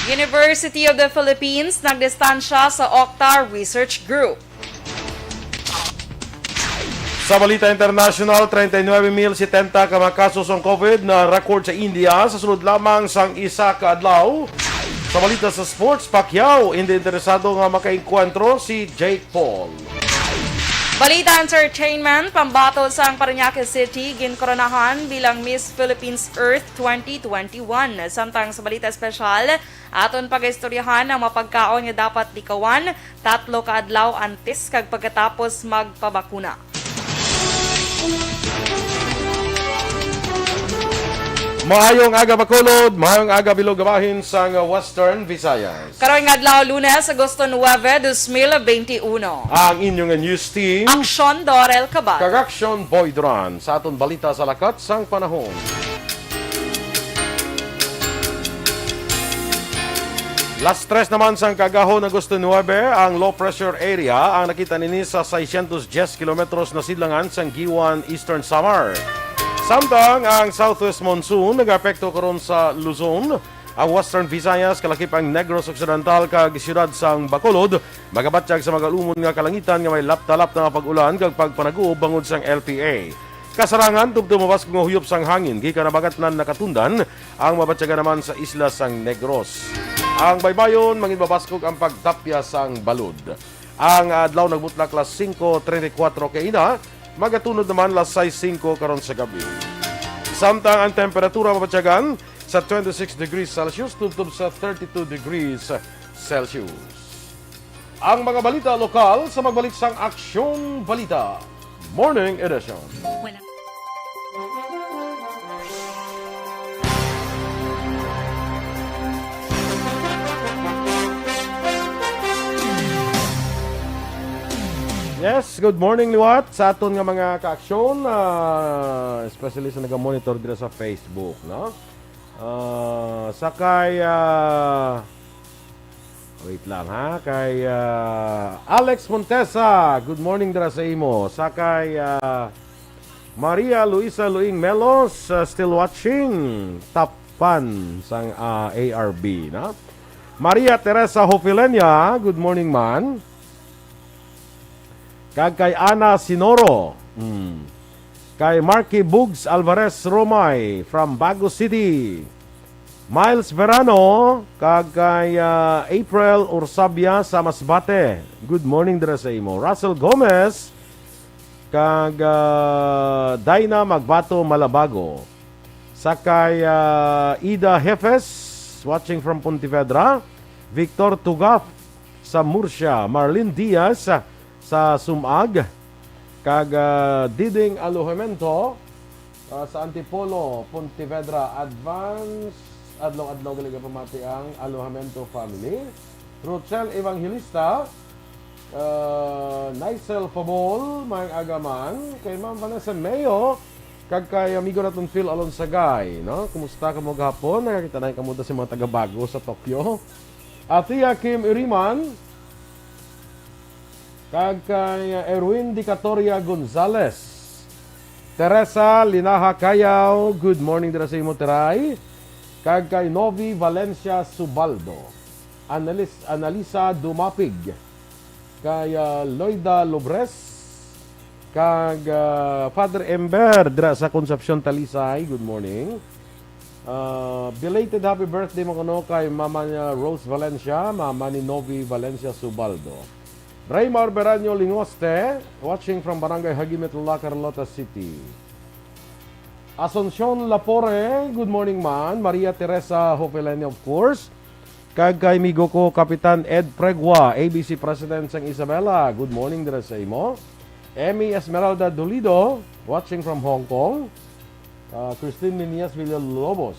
University of the Philippines nagdistansya sa Okta Research Group. Sa Balita International, 39,070 ka mga kasos ng COVID na record sa India sa sunod lamang sang isa ka adlaw. Sa balita sa sports, Pacquiao hindi interesado nga makainkwentro si Jake Paul. Balita Entertainment, pambato sa Parañaque City, ginkoronahan bilang Miss Philippines Earth 2021. Samtang sa balita espesyal, aton pag-istoryahan ang mapagkaon nga dapat likawan 3 ka adlaw antes kag pagkatapos magpabakuna. Maayong aga Bacolod, maayong aga Bilog Gabahin sang Western Visayas. Karong adlaw Lunes, Agosto 9, 2021. Ang inyong news team, Aksyon, Dorel, Cabatu. Aksyon Boy Duran sa aton balita sa lakat sang panahon. Last stress naman sang kagahon Agosto 9, ang low pressure area ang nakita nini sa 610 kilometros na sidlangan sang Giwan, Eastern Samar. Samtang ang southwest monsoon nag-apekto karon sa Luzon, ang Western Visayas, kalakip ang Negros Occidental kag siyudad sang Bacolod, magabatyag sa magalumon nga kalangitan nga may laptalap na pag-ulan kag pagpanaguob bangod sang LPA. Kasarangan tubto mabas nga huyop sang hangin gikan nabagat nan nakatundan ang mabatyaga naman sa isla sang Negros. Ang baybayon mangin babaskog ang pagtapya sang balod. Ang adlaw nagbutlak las 5:34 kay ina, magatunod naman las 6:05 karon sa gabi. Samtang ang temperatura mabatyagan sa 26 degrees Celsius tubtob sa 32 degrees Celsius. Ang mga balita lokal sa magbalik sang Aksyon Balita Morning Edition. Yes, good morning liwat sa aton nga mga ka-aksyon, especially sa naga-monitor dito sa Facebook, no? Sakay wait lang ha, kay Alex Montesa, good morning dira sa imo. Sakay Maria Luisa Luing Melos, still watching, top fan sang ARB, no? Maria Teresa Hofilenia, good morning man. Kag kay Ana Sinoro, kay Marky Bugs Alvarez Romay from Bago City, Miles Verano, kag kay April Ursabia sa Masbate, good morning dira sa imo. Russell Gomez, kag Dina Magbato Malabago, sakay Ida Hefes watching from Pontevedra, Victor Tugaf sa Murcia, Marlene Diaz sa Sumag, kag Diding Alojamento sa Antipolo, Pontevedra. Advance adlaw-adlaw gali pamati ang Alojamento family. Rochelle Evangelista, Nicel Fabol, Mayang Agaman, kay Ma'am Vanessa Mayo, kag kay amigo naton Phil Alonsagay, no? Kumusta ka mo gahapon? Nakakita na kamuta si mga taga-Bago sa Tokyo. Atia Kim Iriman, kag kay Erwin Dicatoria Gonzales, Teresa Linaha Kayaw, good morning dira sa imo Teray, kag kay Novi Valencia Subaldo, Analisa Dumapig, kay Loida Lobres, kag Father Ember dira sa Concepcion Talisay, good morning. Belated happy birthday mo kuno kay mama niya Rose Valencia, mama ni Novi Valencia Subaldo. Raymar Beranyo Lingoste, watching from Barangay Hagimet, La Carlota City. Asuncion Lapore, good morning man. Maria Teresa Hofeleni, of course. Kag kay migo ko, Kapitan Ed Pregua, ABC President sang Isabela, good morning dira sa imo. Emmy Esmeralda Dolido, watching from Hong Kong. Christine Minias Villalobos.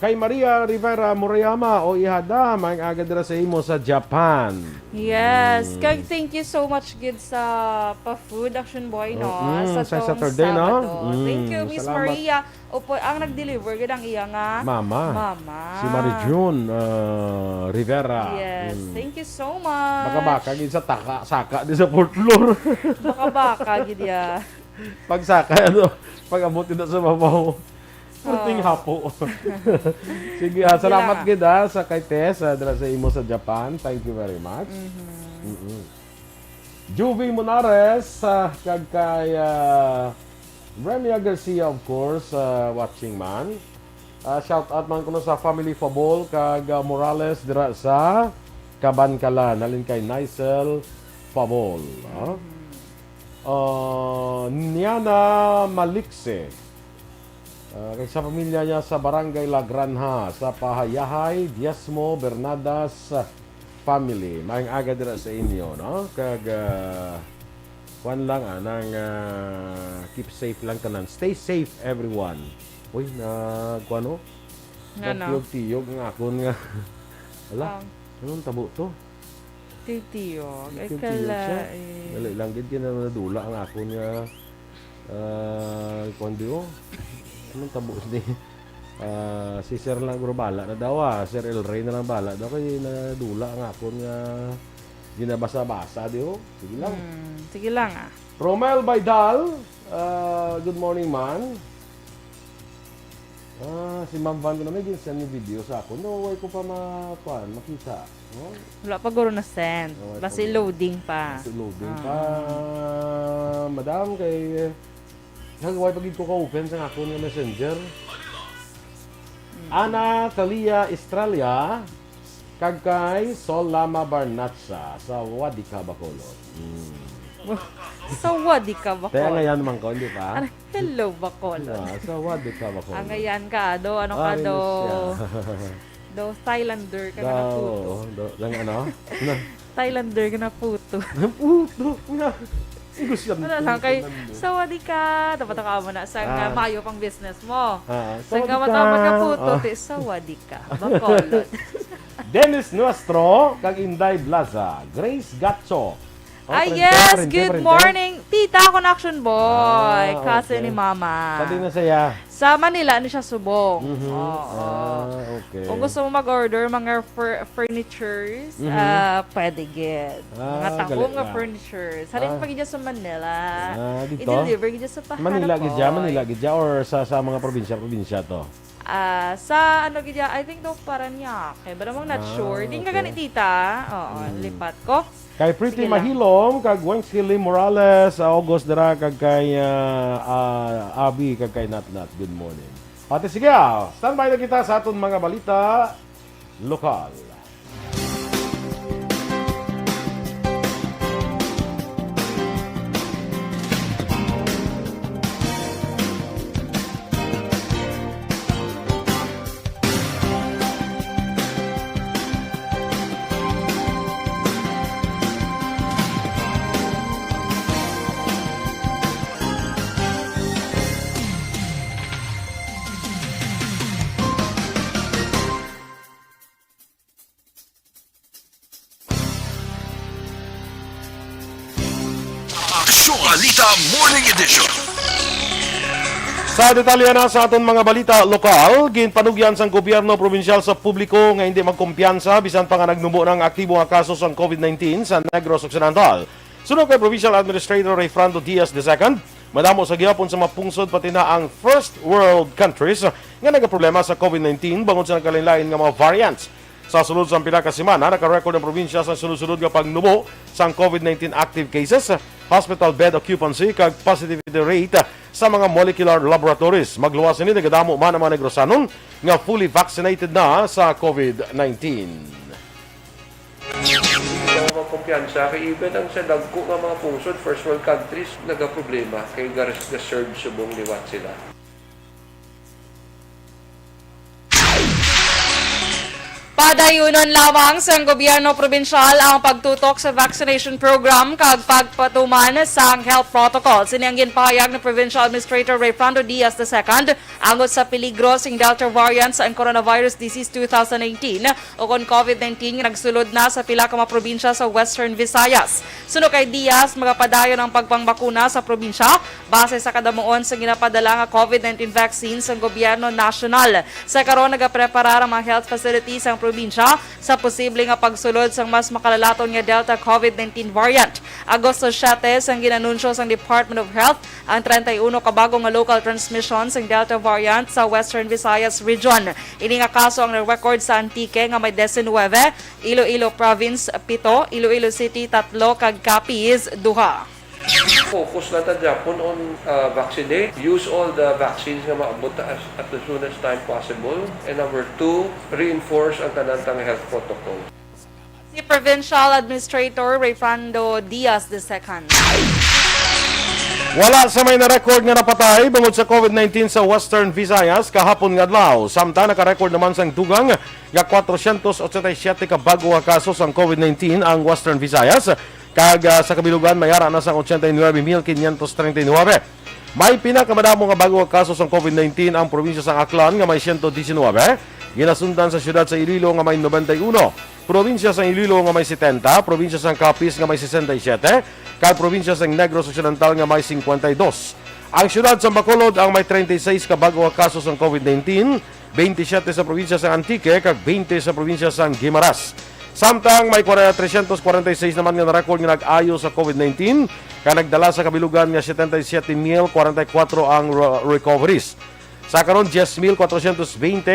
Kay Maria Rivera Murayama o ihada may aga dira sa imo sa Japan. Yes, kag thank you so much gid sa pa-food Action Boy no sa tong Saturday no. Thank you Miss Salamat. Maria. Opo, ang nag-deliver gid ang iya nga Mama. Si Marijun Rivera. Yes, thank you so much. Baka gid sa saka di sa fourth floor. Baka gid ya. Pagsaka ano, pag-abot na sa mabaw. Purting hapo. Sige, salamat gid sa kay Tess dira sa imo sa Japan. Thank you very much. Juvie Monares kag kay Remia Garcia, of course, watching man. Shout out man kuno sa family Fabol kag Morales dira sa Kabankala, nalin kay Nicel Fabol. Niana Malikse, kay sa pamilya niya sa Barangay La Granja, sa Pahayahay, Diezmo, Bernadas family. Maayong aga dira sa inyo, no? Kag one lang nang keep safe lang tanan. Stay safe everyone. Uy, kuano? Tiyog nga akon nga. Wala. Anong tabo to? Titiyog. Ay Tiyog siya. kala eh. Wala lang gid nadula ang akon nga kundi anong tabo ni? Si Sir lang guro bala na daw Sir El Rey na lang bala daw kay nadula ang akon nga ginabasa-basa di ho. Sige lang. Sige lang Romel Baydal, good morning man. Si Ma'am Van ko na may send ni video sa ako. No, way ko pa makita. No? Wala pa guro na send. Basta loading pa. Loading pa. Madam, kay nagaway pagid ko ka-open sa ako nga messenger. Ana Talia Estralia, kag kay Sol Lama Barnatsa sa Wadika, Bacolod. Sa Wadika, Bacolod. Kaya ngayon naman ko, hindi pa? Hello, Bacolod. Sa Wadika, Bacolod. Ang ngayon ka, ano ka, Thailander ka na puto. Lang ano? Thailander ka na puto. Puto. Gusto Wala lang kay Sawadika. Dapat ka mo na sa mayo pang business mo. Sa gamatama ka puto, Sawadika. Bacolod. Dennis Nuestro, kag Inday Blaza, Grace Gatso. Yes, good morning. Tita, Connection Boy. Kasi ni Mama. Pati na saya. Sa Manila, ano siya, subong. Okay. Kung gusto mo mag-order mga furnitures, pwede get. Mga takong nga furnitures. Halin pa gidya sa Manila. Dito? I-deliver gidya sa Pahana Manila gidya or sa mga probinsya to? Sa ano gidya, I think daw Paranaque. But among not sure. Di nga ganit tita. Lipat ko. Kay Pretty Mahilom, kag Wengskili Morales, August dira kag kay Abi kag kay Natnat. Good morning. Pati sige, standby na kita sa aton mga balita lokal. Balita Morning Edition. Sa detalye na sa aton mga balita lokal, ginpanugyan sang gobyerno probinsyal sa publiko nga hindi magkumpiyansa bisan pa nga nagnubo ng aktibo nga kaso sa COVID-19 sa Negros Occidental. Sunod kay Provincial Administrator Rayfrando Diaz II, madamo sa gihapon sa mapungsod pati na ang first world countries nga nagaproblema sa COVID-19 bangod sa nagkalain-lain nga mga variants. Sa sulod sa pila ka semana, naka-record ang probinsya sa sunod-sunod nga pagnubo sa COVID-19 active cases, hospital bed occupancy kag positivity rate sa mga molecular laboratories. Magluwas ni nagadamo man ang mga negrosanon nga fully vaccinated na sa COVID-19. Mga kumpiyansa kay even ang sa dagko nga mga pungsod first world countries nagaproblema kay ga-surge subong liwat sila. Padayunon lamang sa gobyerno probinsyal ang pagtutok sa vaccination program kag pagpatuman sa health protocols. Ini ang ginpahayag ni Provincial Administrator Rayfrando Diaz II angot sa peligro sing Delta variant sa coronavirus disease 2018 o kon COVID-19 nga nagsulod na sa pila ka mga probinsya sa Western Visayas. Suno kay Diaz, magapadayon ang pagpangbakuna sa probinsya base sa kadamuon sa ginapadala nga COVID-19 vaccine sa gobyerno nasyonal. Sa karon nagapreparar ang mga health facilities ang probinsya sa posible nga pagsulod sang mas makalalaton nga Delta COVID-19 variant. Agosto 7 sang ginanunsyo sang Department of Health ang 31 kabago nga local transmission sang Delta variant sa Western Visayas region. Ini nga kaso ang record sa Antique nga may 19, Iloilo Province 7, Iloilo City 3 kag Capiz 2. Focus na ta Japon on vaccinate. Use all the vaccines nga maabot at the soonest time possible. And number 2, reinforce ang tanantang health protocol. Si Provincial Administrator Rayfrando Diaz II. Wala sa may na-record nga napatay bangod sa COVID-19 sa Western Visayas kahapon nga adlaw. Samtang naka-record naman sang dugang nga 487 ka bago nga kaso sang COVID-19 ang Western Visayas. Kag sa kabilugan mayara na sang 89,539. May pinakamadamo nga bago nga kaso sang COVID-19 ang probinsya sang Aklan nga may 119. Ginasundan sa siyudad sa Iloilo nga may 91. Probinsya sang Iloilo nga may 70, probinsya sang Capiz nga may 67, kag probinsya sang Negros Occidental nga may 52. Ang siyudad sa Bacolod ang may 36 ka bago nga kaso sang COVID-19, 27 sa probinsya sang Antique kag 20 sa probinsya sang Guimaras. Samtang may 346 naman nga na-record nga nag-ayo sa COVID-19 kaya nagdala sa kabilugan nga 77,044 ang recoveries. Sa karon 10,420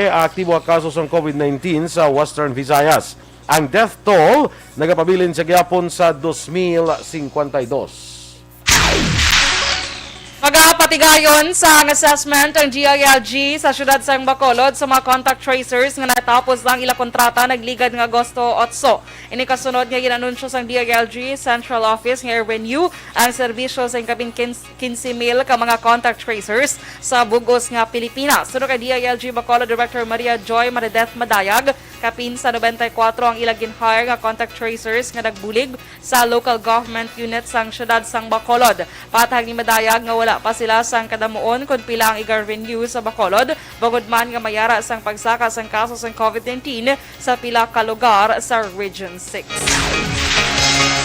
ang aktibo nga kaso sa COVID-19 sa Western Visayas. Ang death toll nagapabilin sa gyapon sa 2,052. Magapatigayon sa assessment ang GILG sa siyudad sang Bacolod sa mga contact tracers nga natapos lang ila kontrata nagligad nga Agosto 8. Ini kasunod nga ginanunsyo sang GILG Central Office nga renew ang serbisyo sa kapin 15,000 ka mga contact tracers sa bugos nga Pilipinas. Sunod kay GILG Bacolod Director Maria Joy Marideth Madayag, kapin sa 94 ang ilang ginhire nga contact tracers nga nagbulig sa local government unit sang siyudad sang Bacolod. Patag ni Madayag nga wala pa sila sang kadamuon kung pila ang i-renew sa Bacolod, bangod man nga mayara sang pagsaka sang kaso sang COVID-19 sa pila ka lugar sa Region 6.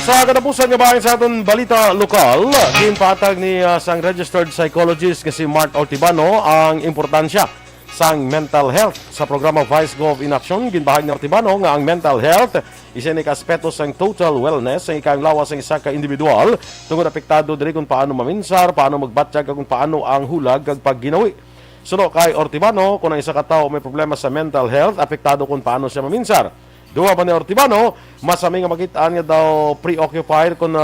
Sa katapusan nga bahin sa aton balita lokal, ginpatag ni sang registered psychologist nga si Mark Ortibano ang importansya sang mental health sa programa Vice Gov in Aksyon. Ginbahag ni Ortibano nga ang mental health isa ni kaspeto sang total wellness sa ikang lawas sang isa ka individual tungod apektado diri kung paano maminsar, paano magbatsyag kung paano ang hulag kag pagginawi. Suno kay Ortibano, kung ang isa ka tawo may problema sa mental health, apektado kung paano siya maminsar. Duwa pa ni Ortibano, masami nga makitaan nga daw preoccupied kung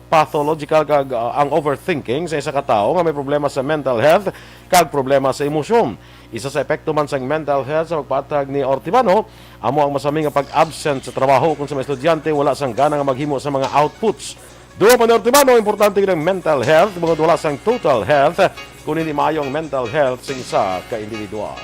pathological kag ang overthinking sa isa ka tawo nga may problema sa mental health kag problema sa emosyon. Isa sa epekto man sa mental health sa pagpatag ni Ortibano, amo ang masami nga pag-absent sa trabaho kung sa mga estudyante wala sang gana nga maghimo sa mga outputs. Duwa pa ni Ortibano, importante ang mental health bangod wala sang total health kung hindi maayo ang mental health sa isa ka individual.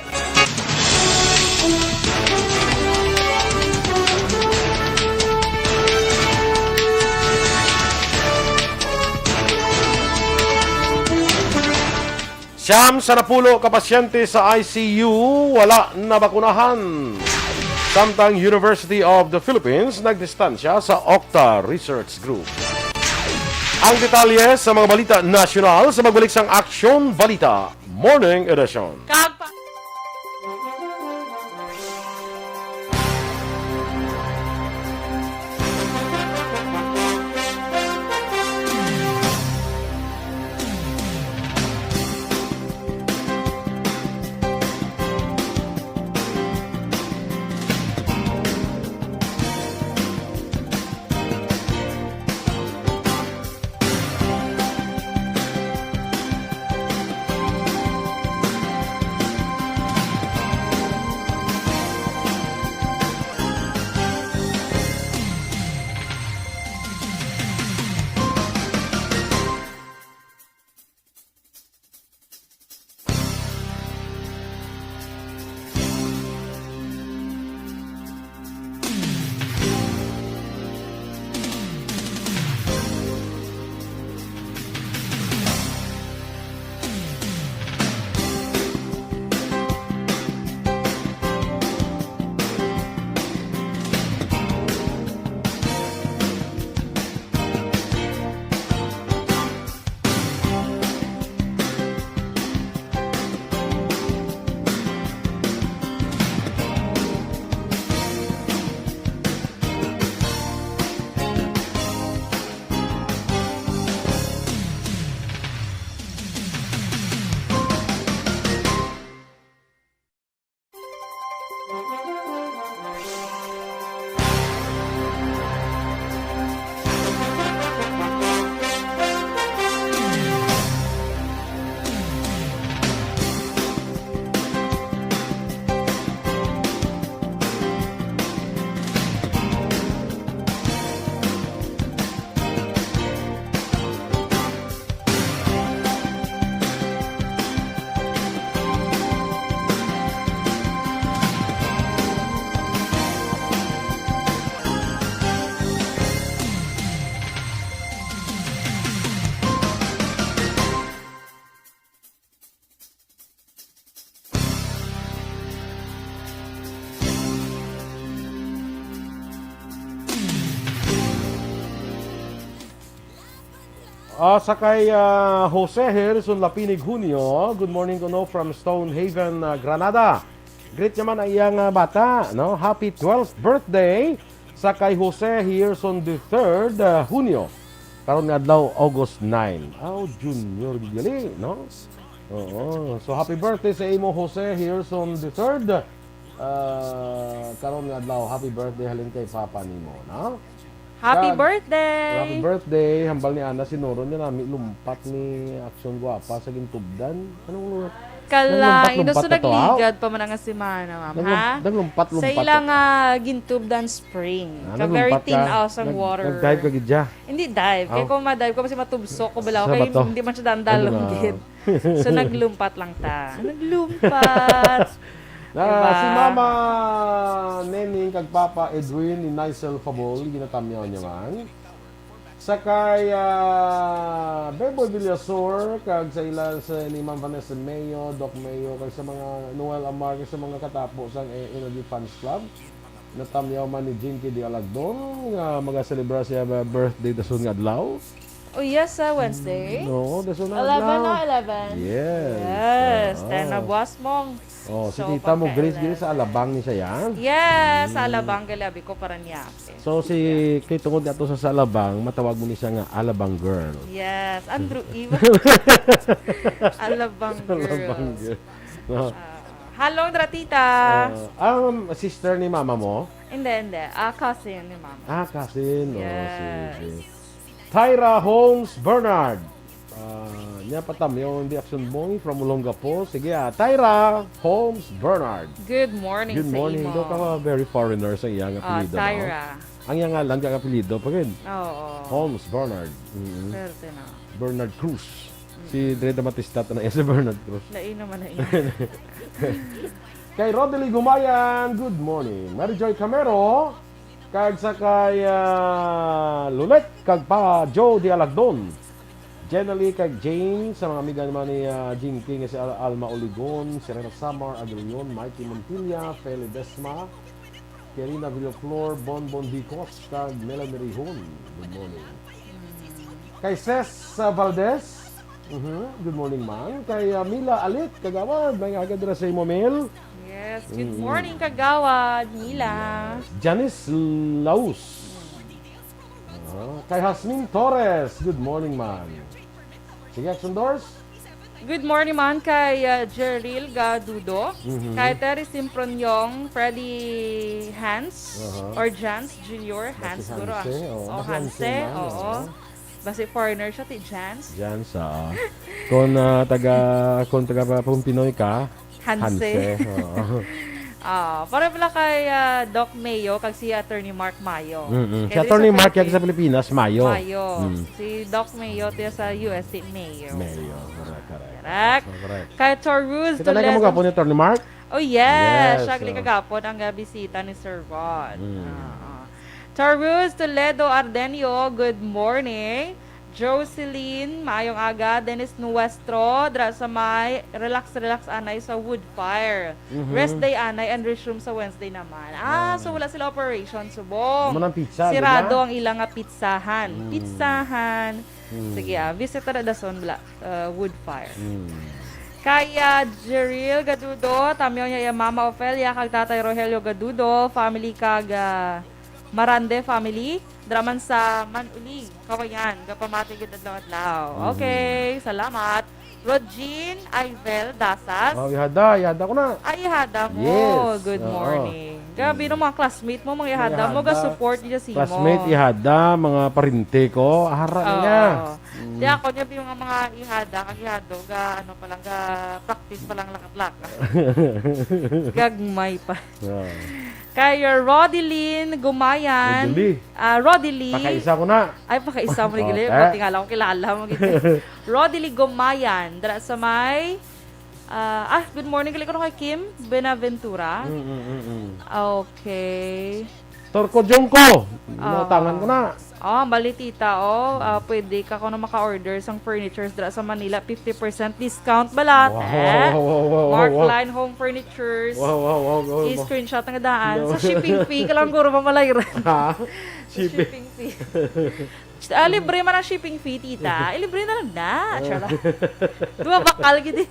Siyam sa napulo ka pasyente sa ICU wala na bakunahan. Samtang University of the Philippines nagdistansya sa Octa Research Group. Ang detalye sa mga balita nasyonal sa magbalik sang Aksyon Balita Morning Edition. Sakay Jose Harrison Lapinig Junio. Good morning ko no from Stonehaven, Granada. Great naman ang iyang bata, no? Happy 12th birthday sa kay Jose Harrison III Junio. Karon nga adlaw August 9. Junior gali, no? Oo. So happy birthday sa imo Jose Harrison III. Karon nga adlaw happy birthday halin kay papa nimo, no? Happy birthday! Happy birthday. Hambal ni Ana sinuron niya nami lumpat ni Aksyon Guapa sa gintubdan. Anong lumpat? Kalain, Lumpat-lumpat so na to, nagligad pa man nga si Mana, ma'am, ha? Naglumpat-lumpat. Sa ilang gintubdan spring. Ka very naglumpat thin aus ang water. Nag-dive ka gidya. Hindi dive. Kaya kung ma-dive ko, kasi matubsok ko balaw. Sa Kaya bato. hindi man siya dandalong Ano na? gid. So naglumpat lang ta. Naglumpat! Diba? Si Mama Nening kag Papa Edwin ni Nicel Fabol ginatamyaw niya man. Sakay Beboy Villasor kag sa ilan sa ni Ma'am Vanessa Mayo, Doc Mayo kag sa mga Noel Amar kag sa mga katapos ang Energy Fans Club. Natamyaw man ni Jinky Di Alagdon nga mag-celebrate siya birthday dason nga adlaw. Oh yes, Wednesday. No, dason nga 11 adlaw. no, 11. Yes. 10 na buwas mong. Si So, tita mo Grace pagka-11. Grace sa Alabang ni siya yan. Yes, sa Alabang galabi ko para niya. So si kay tungod ato sa Alabang, matawag mo ni siya nga Alabang girl. Yes, Andrew Eve. Alabang Alabang girls. girl. No. Hello, Dratita. Ang sister ni mama mo? Hindi. Cousin ni Mama. Cousin. Yes. Sige. Tyra Holmes Bernard. Niya patam yung di Aksyon Bongi from Olongapo. Sige, Tyra Holmes Bernard. Good morning Good morning. sa imo. Do ka very foreigner sa iyang apelido. Tyra. No? Ang iyang lang kang apelido pagin. Oo. Holmes Bernard. Swerte na. Bernard Cruz. Si Dreda Matista na iya si Bernard Cruz. Lain naman na iya. Kay Rodely Gumayan, good morning. Mary Joy Camero, kag sa kay Lulet, kag pa Joe Di Alagdon. Generally kag Jane, sa mga amiga naman ni Jing King, si Alma Oligon, si Rena Samar, Adrion, Mikey Montilla, Feli Desma, Kerina Villaflor, Bonbon Dicos, kag Melanie Rihon. Good morning. Kay Ces Valdez, good morning man. Kay Mila Alit, kagawad, may agad na sa imo mail. Yes, good morning kagawad, Mila. Janice Laus. Kay Hasmin Torres, good morning man. Sige, Action Doors. Good morning man kay Jeril Gadudo, kay Terry Simpronyong, Freddy Hans, or Jans Junior, Hans Basi siguro. Hanse, oo. Basi Hanse, Hanse man, oo. oo. Basi foreigner siya, ti Jans. Diyan sa kung taga Pinoy ka, Hanse. Oo. Para pala kay Doc Mayo, kag si Attorney Mark Mayo. Si Kaya Attorney sa Mark Philippines, sa Pilipinas, Mayo. Si Doc Mayo, tiya sa USD Mayo. Mayo, correct. Correct. Correct. Kay Torruz Kita na ka mga po ni Attorney Mark? Oh yes, Yes, siya kagapon ang bisita ni Sir Rod. Torruz Toledo Ardenio, good morning. Jocelyn, maayong aga. Dennis Nuestro, dra sa may relax anay sa wood fire. Rest day anay and resume sa Wednesday naman. So wala sila operation subong. Manang pizza, Sirado ang ilang nga pizzahan. Pizzahan. Sige, visit na dason wood fire. Kaya Jeril Gadudo, tamyo niya yung Mama Ofelia, kag Tatay Rogelio Gadudo, family kag Marande family, draman sa Manuli, Kawayan, kapamati gid adlaw-adlaw. Okay, salamat. Rodjin Ivel Dasas. Ihada ko na. Ay, ihada mo. Yes. Good Oo. morning. Gabi ng mga classmate mo, mga ihada mo, ga-support niya si mo. Classmate, ihada, mga parinte ko, ahara na niya. Di ako niya yung mga ihada, kag ihado, ga practice pa lang lakat-lak. Gagmay pa. Kay Rodilyn Gumayan. Rodily. Pakaisa ko na. Ay, pakaisa mo rin gili. Okay. Buti nga lang ako kilala mo. Rodily Gumayan. Dara sa may... good morning. Kali ko kay Kim Benaventura. Okay. Torko Jongko. Tangan ko na. Balitita, pwede ka na maka-order sang furnitures dra sa Manila, 50% discount balat. Wow. Mark Line Home Furnitures. Wow. I-screenshot ang daan. Sa shipping fee ka lang guro mamalayran. Ha? Shipping fee. Libre man ang shipping fee, tita. Libre na lang na. Charot. Dua bakal gid.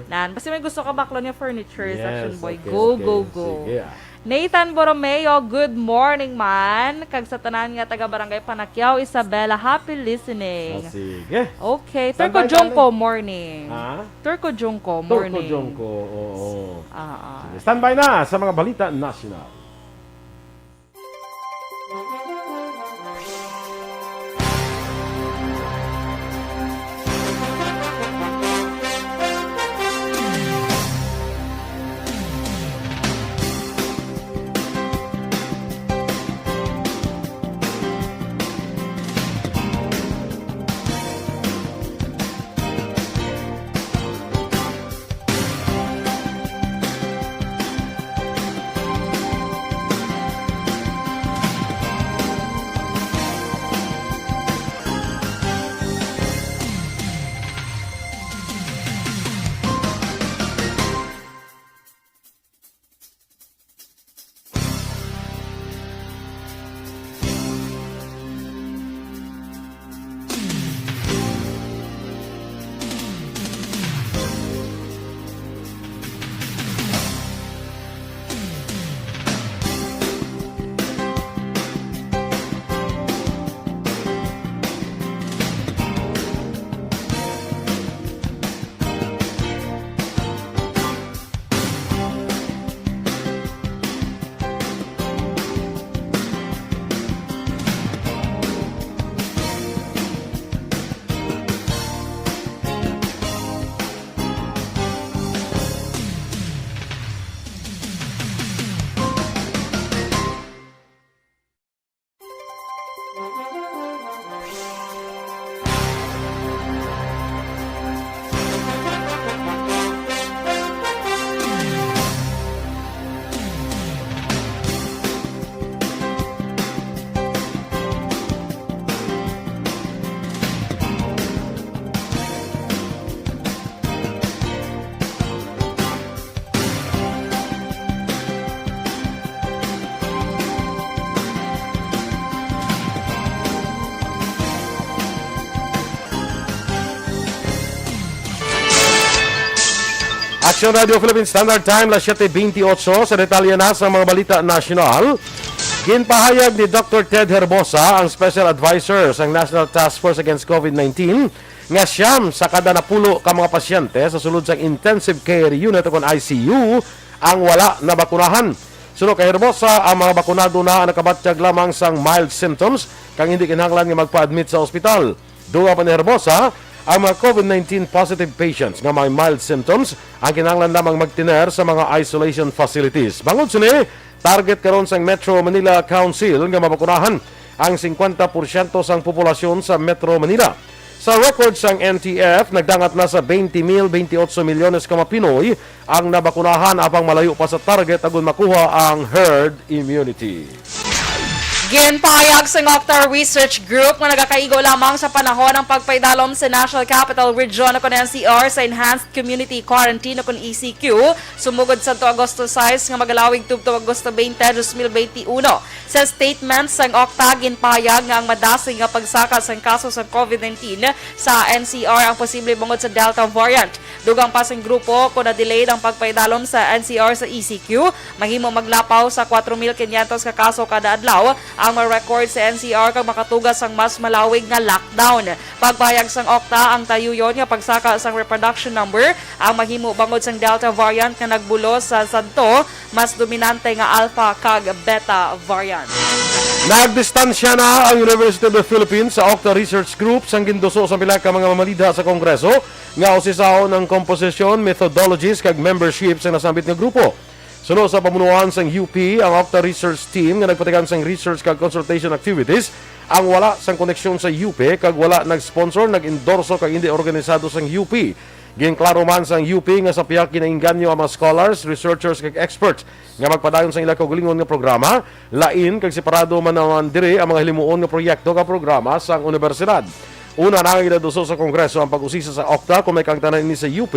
Nan, basta may gusto ka baklo niya furniture, Action Boy. okay, Go, okay. go, go. Sige, Nathan Borromeo, good morning man. Kag sa tanan nga taga Barangay Panakyaw, Isabela, happy listening. Sige. Okay, Standby Turco Jongko, morning. Ha? Turco Jongko, morning. Turco Jongko, oo. Ah, Sige, standby na sa mga balita national. Aksyon Radio Philippines Standard Time, las 7:28 sa detalye na sa mga balita national. Ginpahayag ni Dr. Ted Herbosa, ang Special Advisor sa National Task Force Against COVID-19, nga siyam sa kada napulo ka mga pasyente sa sulod sa intensive care unit o ICU ang wala na bakunahan. Sunod kay Herbosa, ang mga bakunado na nakabatyag lamang sang mild symptoms kang hindi kinahanglan nga magpa-admit sa ospital. Duwa pa ni Herbosa, ang mga COVID-19 positive patients nga may mild symptoms ang kinahanglan lamang magtiner sa mga isolation facilities. Bangod suni, target karon sang Metro Manila Council nga mabakunahan ang 50% sang populasyon sa Metro Manila. Sa record sang NTF, nagdangat na sa 20,028 milyones ka mga Pinoy ang nabakunahan apang malayo pa sa target agon makuha ang herd immunity. Ginpahayag sa Octar Research Group na nagakaigo lamang sa panahon ng pagpaidalom sa National Capital Region o NCR sa Enhanced Community Quarantine o ECQ sumugod sa Agosto 6 nga magalawig tubto Agosto 20, 2021. Sa statement sang Octa, ginpahayag nga ang madasig nga pagsaka sa kaso sa COVID-19 sa NCR ang posible bungod sa Delta variant. Dugang pa sa grupo kung na-delay ang pagpaidalom sa NCR sa ECQ, mahimo maglapaw sa 4,500 ka kaso kada adlaw ang ma-record sa NCR kag makatugas ang mas malawig nga lockdown. Pagpahayag sang Okta, ang tayuyon nga pagsaka sang reproduction number ang mahimo bangod sang Delta variant nga nagbulo sa sadto, mas dominante nga Alpha kag Beta variant. Nagdistansya na ang University of the Philippines sa Okta Research Group sang ginduso sa pila ka mga mamalida sa Kongreso nga usisahon ng composition, methodologies kag membership sa nasambit nga grupo. Sunod sa pamunuan sang UP, ang Okta Research Team nga nagpatigan sang research kag consultation activities ang wala sang koneksyon sa UP kag wala nag-sponsor, nag-endorso kag hindi organisado sang UP. Ginklaro man sang UP nga sa piyak kinainganyo ang mga scholars, researchers kag experts nga magpadayon sang ila kaugalingon nga programa, lain kag separado man naman diri ang mga himuon nga proyekto kag programa sang universidad. Una na gidaduso sa Kongreso ang pag-usisa sa Okta kung may kangtanan ni sa UP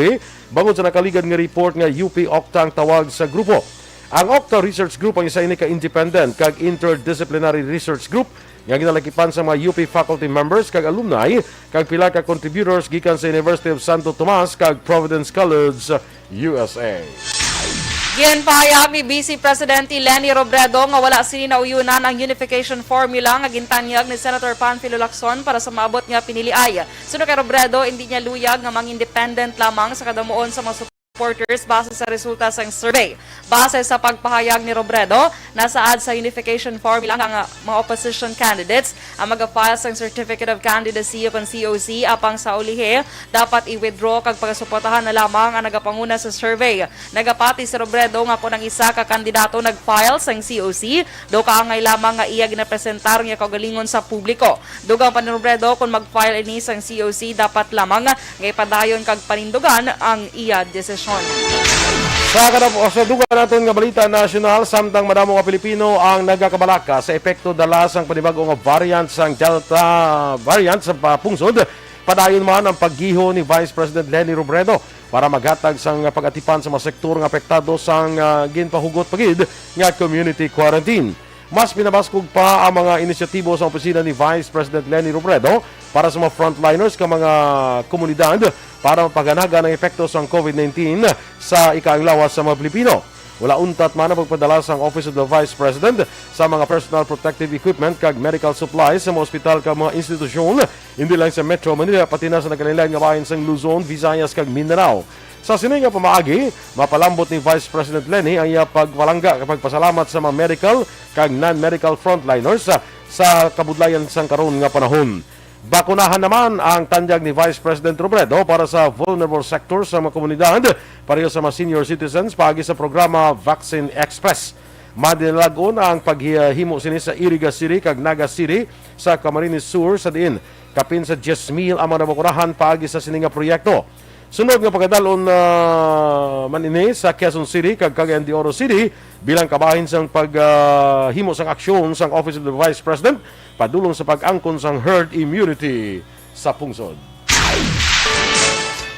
bangod sa nakaligad nga report nga UP Okta ang tawag sa grupo. Ang Okta Research Group ang isa ini ka independent kag interdisciplinary research group nga ginalakipan sa mga UP faculty members kag alumni kag pila ka contributors gikan sa University of Santo Tomas kag Providence College, USA. Ginpahayag ni Vice President Lenny Robredo nga wala sini nauyunan ang unification formula nga gintanyag ni Senator Panfilo Lacson para sa maabot nga piniliay. Suno kay Robredo, hindi niya luyag nga mga independent lamang sa kadamuon sa mga supporters base sa resulta sa survey. Base sa pagpahayag ni Robredo, nasaad sa unification formula ang mga opposition candidates ang mag-file sa Certificate of Candidacy o COC apang sa ulihe dapat i-withdraw kag pagsuportahan na lamang ang nagapanguna sa survey. Nagapati si Robredo nga kung ang isa ka kandidato nag-file sa COC, do kaangay lamang nga iya ginapresentar nga kaugalingon sa publiko. Dugang pa ni Robredo kung mag-file ini sa COC dapat lamang nga ipadayon kag panindugan ang iya desisyon. Sa duga naton nga balita nasyonal, samtang madamo nga Pilipino ang nagakabalaka sa epekto dala sang panibag-o nga variant sang Delta variant sa pungsod, padayon man ang paggiho ni Vice President Lenny Robredo para maghatag sang pag-atipan sa mga sektor nga apektado sang ginpahugot pagid nga community quarantine. Mas pinabaskog pa ang mga inisyatibo sa opisina ni Vice President Lenny Robredo para sa mga frontliners ka mga komunidad para mapaganaga ng epekto sa COVID-19 sa ikaang lawas sa mga Pilipino. Wala untat man ang pagpadala sa Office of the Vice President sa mga personal protective equipment kag medical supplies sa mga ospital kag mga institusyon, hindi lang sa Metro Manila pati na sa nagkalilain nga bahin sa Luzon, Visayas kag Mindanao. Sa sini nga pamaagi, mapalambot ni Vice President Lenny ang iya pagpalangga kapag pasalamat sa mga medical kag non-medical frontliners sa kabudlayan sang karon nga panahon. Bakunahan naman ang tanyag ni Vice President Robredo para sa vulnerable sectors sa mga komunidad, pareho sa mga senior citizens paagi sa programa Vaccine Express. Madinalagon ang paghihimo sini sa Iriga City kag Naga City sa Camarines Sur sa diin. Kapin sa 10,000 ang mga nabakunahan paagi sa sininga proyekto. Sunod nga pagkadalon manini sa Quezon City kag Cagayan de Oro City bilang kabahin sang paghimo sang aksyon sang Office of the Vice President padulong sa pag-angkon sang herd immunity sa pungsod.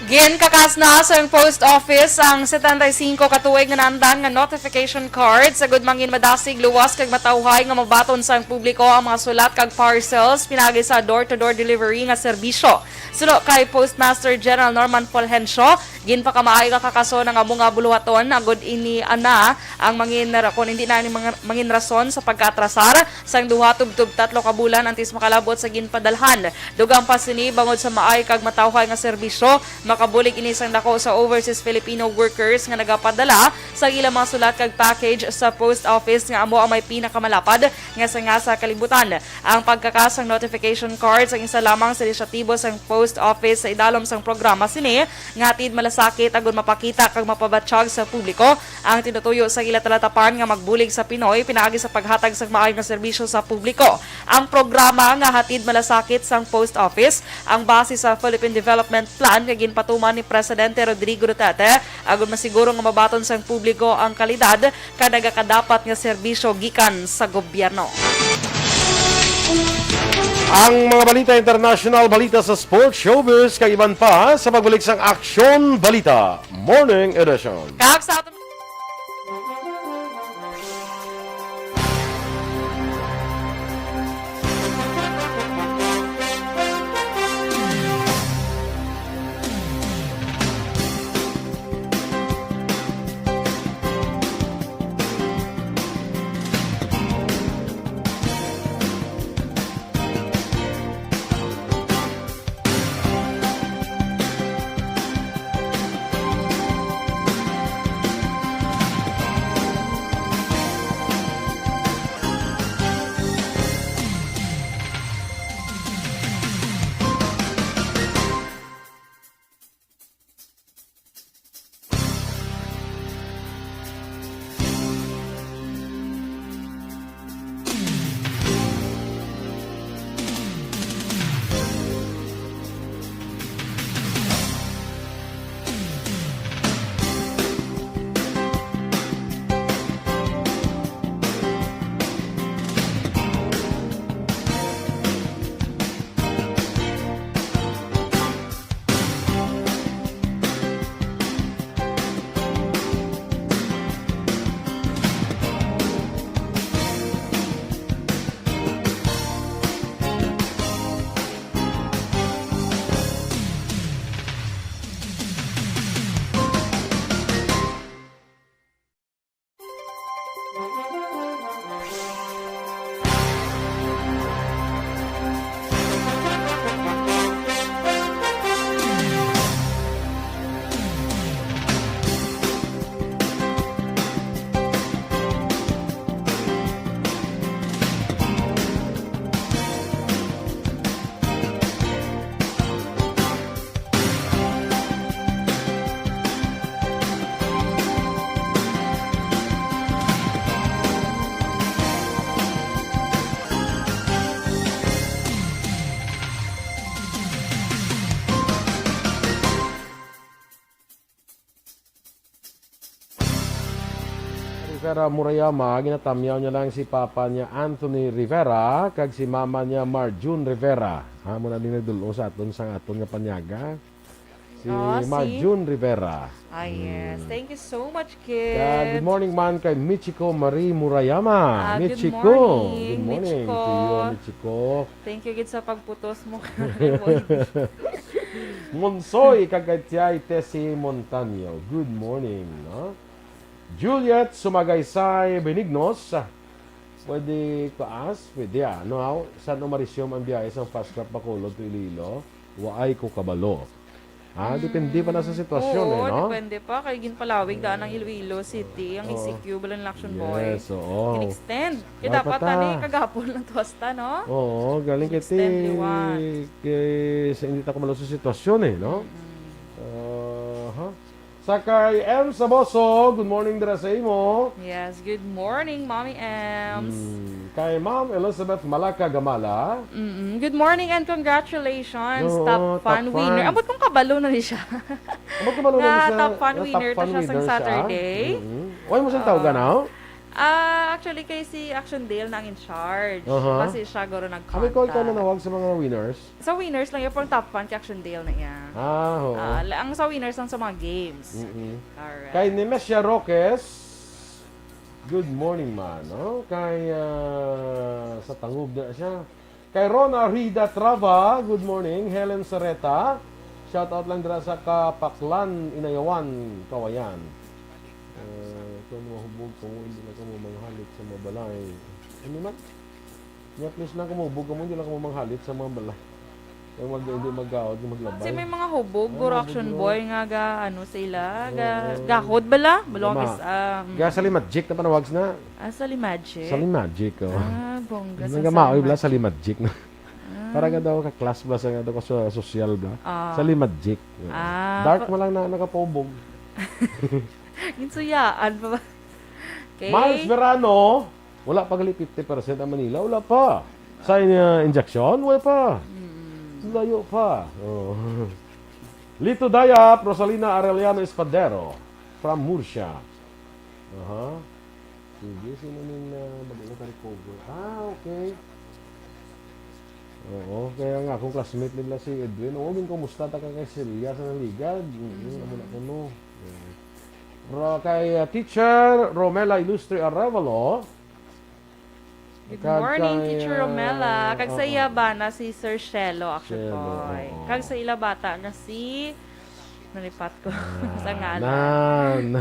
Ginkakas na sa post office ang 75 katuig nga naandan nga notification card sa gudmangin madasig luwas kag matawhay nga mabaton sa publiko ang mga sulat kag parcels pinagi sa door-to-door delivery nga serbisyo. Suno kay Postmaster General Norman Fulgencio, ginpakamaay ka kakaso ng among nga buluhaton agud ini ana ang mangin kung hindi na ni mangin rason sa pagkaatrasar sang duha tubtub 3 ka bulan antes makalabot sa ginpadalhan. Dugang pa sini bangod sa maay kag matawhay nga serbisyo, makabulig ini sang dako sa overseas Filipino workers nga nagapadala sa ilang mga sulat kag package sa post office nga amo ang may pinakamalapad nga sa kalibutan. Ang pagkakasang notification cards ang isa lamang sa inisyatibo sang post office sa idalom sang programa sini nga hatid malasakit agud mapakita kag mapabatsyag sa publiko ang tinutuyo sa ila talatapan nga magbulig sa Pinoy pinaagi sa paghatag sang maayong nga serbisyo sa publiko. Ang programa nga hatid malasakit sang post office ang base sa Philippine Development Plan nga ginpatuman ni Presidente Rodrigo Duterte agud masiguro nga mabaton sang publiko ang kalidad kada kadapat nga serbisyo gikan sa gobyerno. Ang mga balita international, balita sa sports, showbiz, kay iban pa sa pagbalik sang Aksyon Balita Morning Edition. Kag sa aton Rivera Murayama, ginatamyaw niya lang si papa niya Anthony Rivera kag si mama niya Marjun Rivera. Ha mo na din nagdulo sa aton nga panyaga. Si Marjun Rivera. Yes. Thank you so much, Good kid. morning man kay Michiko Marie Murayama. Good Michiko. morning, Good morning Michiko. to you, Michiko. Thank you, kid, sa pagputos mo. Monsoy Kagaytiyay Tessie Montaño. Good morning. No? Juliet Sumagaysay Benignos. Pwede kaas? Pwede no? Saan umarisyon ang biyahe sa fast trap Bacolod to Iloilo? Waay ko kabalo. Depende pa na sa sitwasyon no? Depende pa. Kaya ginpalawig daan ng Iloilo City. Ang ECQ, Balan Action Boy. Yes, oo. In-extend. Kaya dapat kagapon ng tuwasta, no? Oo, galing kiti. Sa hindi ako malo sa sitwasyon no? Sakay M. Saboso, good morning dira sa imo. Yes, good morning, Mommy Ems. Kay Ma'am Elizabeth Malaka Gamala. Good morning and congratulations, top fun top winner. fun. Amot kong kabalo na rin siya. Amot ka malo na top fun winner to siya sa Saturday. Uy mo sa tawag na? Actually, kay si Aksyon nang in charge. Uh-huh. Kasi siya garo Kami nag-contact. ko ikaw nanawag sa mga winners. Sa winners lang, yung pang top fun kay Aksyon na yan. Oo. Ang sa winners lang sa mga games. Alright. Kay Nemesia Roques, good morning man. No? Kay sa Tangub na siya. Kay Rona Rida Trava, good morning. Helen Sareta, shout out lang dira sa Kapaklan, Inayawan, Kawayan. Kung mahubog kung hindi na kamo manghalit sa mga balay. Ano man? At least na kumubog kamo, hindi lang kamo manghalit sa mga balay. Kaya hindi mag-gaod, maglabay. Kasi may mga hubog, guro Action Boy nga sa ila, gahod bala? Balong is, Sali Magic na panawags na. Sali Magic? Sali Magic, Bongga sa Nagamaoy bala, Sali Magic na. Para nga daw ka-class bala, sa nga daw ka social bala. Sali Magic. Dark mo lang na nakapubog. Ginsuyaan pa ba? Okay. Miles Verano, wala pa gali 50% ang Manila, wala pa. Sa injection, wala pa. Layo pa. Lito Dayap, Rosalina Arellano Espadero, from Murcia. Sige, sino nang bago ka-recover? Okay. Oo, kaya nga, kung classmate nila si Edwin, kumusta ta ka kay Celia sa liga? Amo na kuno. Kay Teacher Romela Illustre Arevalo. Good morning, Teacher Romela. Kag sa iya ba na si Sir Shelo, Action Boy. Kag sa ila bata na si... Nalipat ko sa ngalan.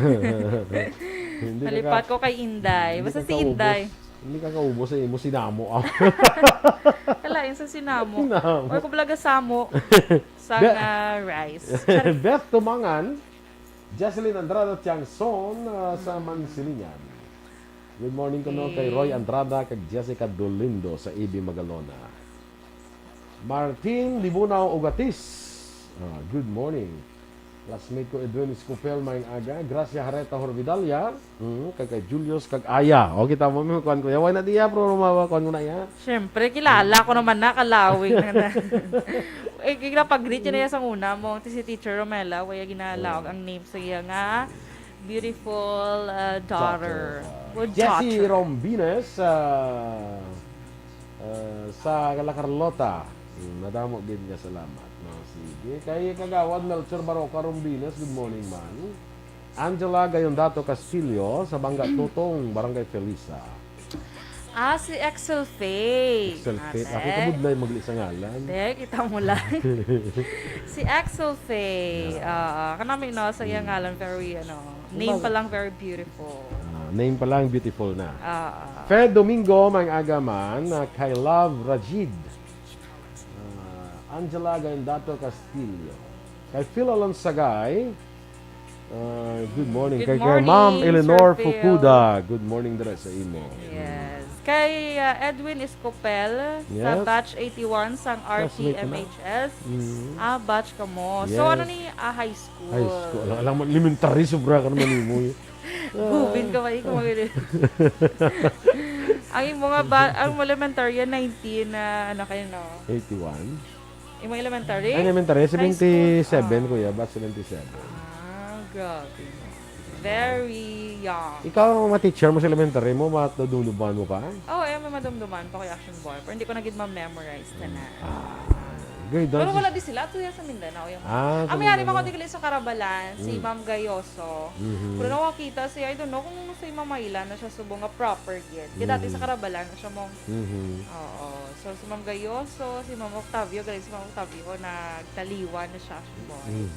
Nalipat ko kay Inday. Basta si Inday. Hindi ka kaubos sa imo, sinamo ako. Kalain sa sinamo. Or kublaga samo. Sa rice. Beth Tumangan, Jocelyn Andrada Tiangson sa Mansilingan. Good morning ko kay Roy Andrada kag Jessica Dolindo sa EB Magalona. Martin Libunaw Ugatis. Good morning. Classmate ko Edwin Escopel Maing Aga. Gracia Hareta Horvidalia. Kay Julius kag Aya. O kita mo mi kuan ko. Yaway na diya pro rumawa kuan ko na ya. Siyempre kilala ko naman na kalawig na. Kaya pag-greet niya sa una mo si Teacher Romela, waya ginalawag ang name sa iya nga beautiful daughter. Jessie Rombines sa La Carlota. Nadamo din niya, salamat. Sige. Kay kagawad Melchor Baroca Rombines, good morning man. Angela Gayondato Castillo sa Bangga Tutong, Barangay Felisa. Si Excel Faye. Excel Faye. Ako kabudlay magli sa ngalan. Kita mo lang. Si Excel Faye. Kanami sa iya ngalan, very, name pa lang very beautiful. Name pa lang beautiful na. Fed Domingo, Mang Agaman, kay Love Rajid. Angela Gaindato Castillo. Kay Phil Alonsagay. Good morning. Good Kay morning, Ma'am Eleanor Sir Phil. Fukuda. Good morning dira sa imo. Yes. Kay Edwin Escopel sa Yes. batch 81 sang Classmate ka na. RTMHS. Batch ka mo. So Yes. ano ni high school? High school. Alam mo, elementary sobra ka naman mo. Gubin ka ba? Ikaw magaling. Ang mga ang elementary 19 na kayo 81. Yung mga elementary? Ay, elementary. High 77 school. kuya. Batch 77. Grabe. Very young. Ikaw, ma-teacher mo sa elementary mo, mataduluban mo ka? Oh, may madumduman pa kay Aksyon boy. Pero hindi ko na gid ma-memorize na. Grade Pero 12. wala di sila. Tuya sa Mindanao. Yung... Sa May hari Mindanao. ako digli sa Karabalan, si Ma'am Gayoso. Pero nakakita siya, I don't know kung sa Ma'am Maila na siya subong nga proper yet. Kaya dati sa Karabalan na siya mong... Oo. So, si Ma'am Gayoso, si Ma'am Octavio, galing si Ma'am Octavio, nagtaliwan na siya, boy.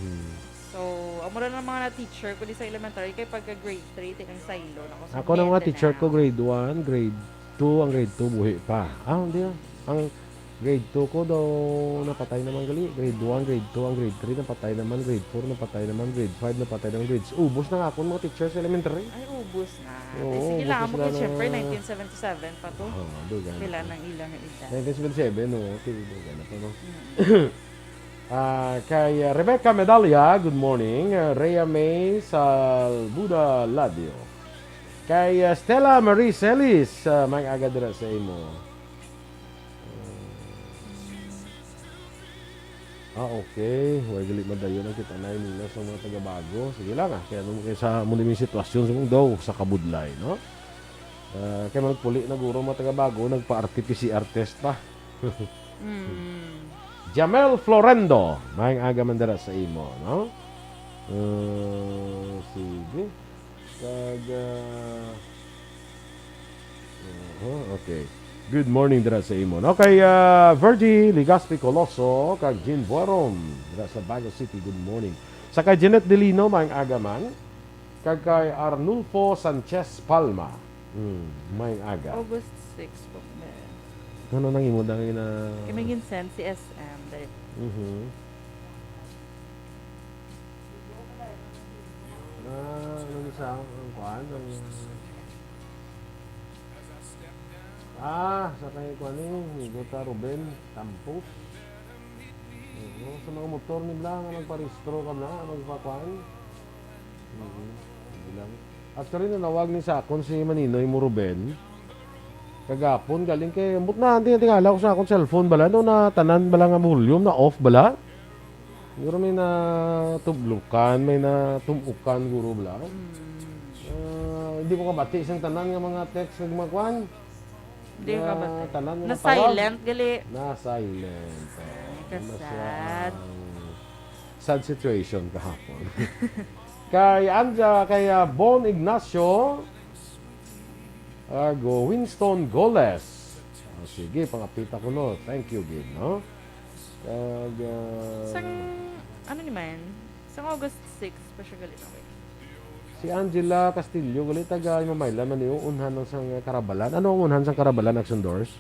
So, amura na mga na-teacher ko di sa elementary, kay pagka grade 3, tinang silo. Ako na mga teacher ko, grade 1, grade 2, ang grade 2 buhi pa. Hindi ah. Ang grade 2 ko daw napatay naman gali. Grade 1, grade 2, ang grade 3 napatay naman, grade 4 napatay naman, grade 5 napatay naman, grades. Ubus na nga ako ng mga teacher sa elementary. Ay, ubus na. Oo, Sige ubus lang, na mo kay na- syempre, 1977 pa to. Dugan. Sila ng ilang edad. 1977, no? Dugan na pa, no? Kay Rebecca Medalya, good morning. Rhea May Salbuda Ladio. Kay Stella Marie Celis, may agadra sa imo. Okay. Huwag galit madayon ang kita na nila sa mga taga-bago. Sige lang kaya naman kayo sa muli may sitwasyon sa mong daw sa kabudlay, no? Kaya magpuli na guro mga taga-bago, nagpa-RT-PCR test pa. Jamel Florendo, may aga man dara sa imo, no? Sige. Okay. Good morning dara sa imo. Okay, Virgie Ligaspi Coloso, kag Jean Buarom dara sa Baguio City. Good morning. Sa kay Janet Delino, may aga man. Kag kay Arnulfo Sanchez Palma. May aga. August 6 po. Ano nang imo dang ina? Kami ginsend si SM. Dahil Ano sa ang kuan? Sa kay kuan ni Gota Ruben Tampo. Sa mga motor ni Blang nagparehistro ka na magpakuan. Bilang. Actually nanawag ni sa akon si Maninoy mo Ruben. Kagapon galing kay ambot na tingala ko sa akong cellphone bala no na tanan bala nga volume na off bala. Siguro may na tublukan, may na tumukan guro bala. Hindi ko kabati isang tanan nga mga text ng mga kwan. Hindi ka ba? Tanan nga Na tawag. silent, gali. Na silent. Kasad. Sad situation kahapon. Kay Anja, kay Bon Ignacio, go Winston Goles. Sige, pangapita ko no. Thank you, Gid, no? Sang, ano naman? Sang August 6 pa siya gali. Okay. Si Angela Castillo, gali taga Mamayla, man yung unhan ng sang Karabalan. Ano ang unhan sang Karabalan, Action Doors?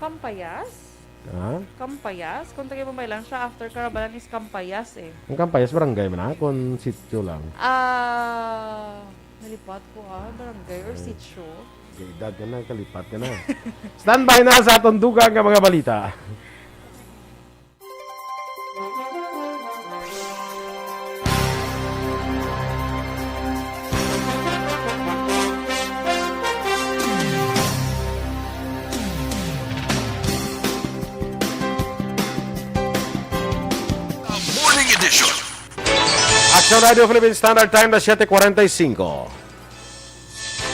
Kampayas? Ha? Kampayas? Kung tayo mamay lang siya, after Karabalan is Kampayas eh. Ang Kampayas, barangay man kung sityo lang. Nalipat ko barangay or sitio. Edad ka na, kalipat ka na. Standby na sa atong dugang nga mga balita. Morning edition. Action Radio Philippines Standard Time na 7:45.